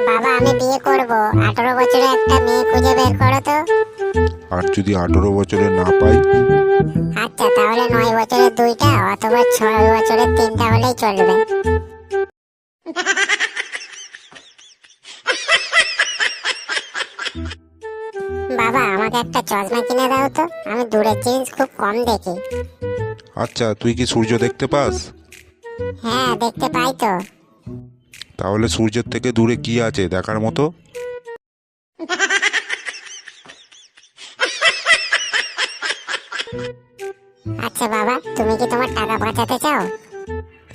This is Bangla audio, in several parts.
বাবা আমি বিয়ে করব, 18 বছরের একটা মেয়ে খুঁজে বের করো তো। আর যদি 18 বছরে না পাই? আচ্ছা তাহলে 9 বছরের দুইটা অথবা 6 বছরের তিনটা হলেই চলবে। বাবা আমাকে একটা চশমা কিনে দাও তো, আমি দূরের জিনিস খুব কম দেখি। আচ্ছা, তুই কি সূর্য দেখতে পাস? হ্যাঁ দেখতে পাই তো। তাহলে সূর্যের থেকে দূরে কি আছে দেখার মতো? আচ্ছা বাবা তুমি কি তোমার টাকা বাঁচাতে চাও?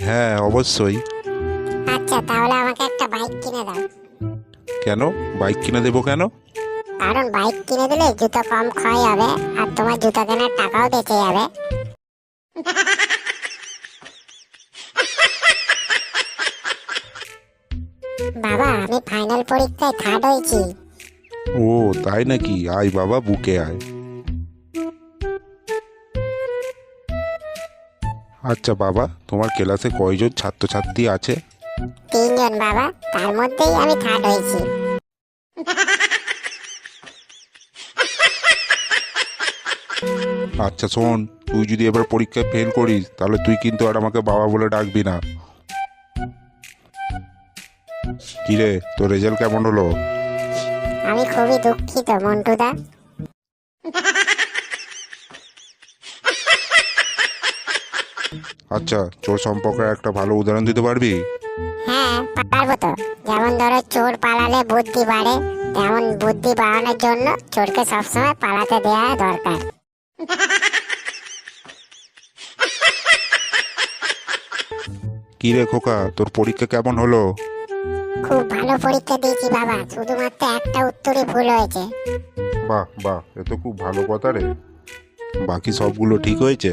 হ্যাঁ অবশ্যই। আচ্ছা তাহলে আমাকে একটা বাইক কিনে দাও। কেন? বাইক কিনে দেবো কেন? কারণ বাইক কিনে দিলে জুতো কম ক্ষয় হবে, আর তোমার জুতো কেনার টাকাও বেঁচে যাবে। বাবা আমি ফাইনাল পরীক্ষায় থার্ড হয়েছি। ও তাই নাকি? আয় বাবা, বুকে আয়। আচ্ছা বাবা, তোমার ক্লাসে কয়জন ছাত্রছাত্রী আছে? 3 জন বাবা, তার মধ্যেই আমি থার্ড হয়েছি। আচ্ছা শোন, তুই যদি এবার পরীক্ষায় ফেল করিস তাহলে তুই কিন্তু আর আমাকে বাবা বলে ডাকবি না। কিরে, তোর রেজাল্ট কেমন হলো? আমি খুবই দুঃখিত মন্টুদা। আচ্ছা, তোর সম্পর্কে একটা ভালো উদাহরণ দিতে পারবি? হ্যাঁ পারবো তো। যেমন ধরো চোর পালালে বুদ্ধি বাড়ে, তেমন বুদ্ধি বাড়ানোর জন্য চোরকে সবসময় পালাতে দেওয়া দরকার। কিরে খোকা, তোর পরীক্ষা কেমন হলো? খুব ভালো পরীক্ষা দিয়েছি বাবা, শুধুমাত্র একটা উত্তরই ভুল হয়েছে। বাহ বাহ, এ তো খুব ভালো কথা রে। বাকি সবগুলো ঠিক হয়েছে?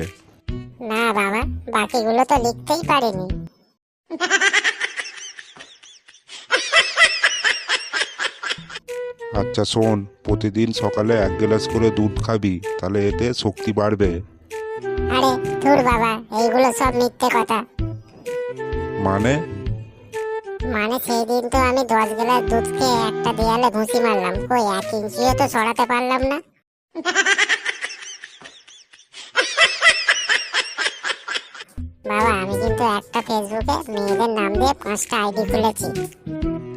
না বাবা, বাকিগুলো তো লিখতেই পারিনি। আচ্ছা শোন, প্রতিদিন সকালে 1 গ্লাস করে দুধ খাবি, তাহলে এতে শক্তি বাড়বে। আরে ধুর বাবা, এইগুলো সব মিথ্যে কথা। মানে? মানে সেই দিন তো আমি 10 গ্লাস দুধ খেয়ে একটা দেয়ালে ঘুষি মারলাম, কই 1 ইঞ্চিও তো সরাতে পারলাম না। বাবা আমি কিন্তু একটা ফেসবুকে মেয়েদের নাম দিয়ে 5টা আইডি খুলেছি।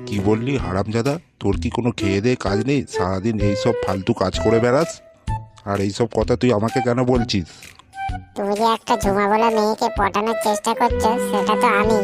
কি বললি হারামজাদা? তোর কি কোনো খেয়ে দেয়ে কাজ নেই? সারাদিন এইসব ফালতু কাজ করে বেড়াস, আর এইসব কথা তুই আমাকে কেন বলছিস? তুমি যে একটা ঝুমা বলা মেয়েকে পটানোর চেষ্টা করছো সেটা তো আমি।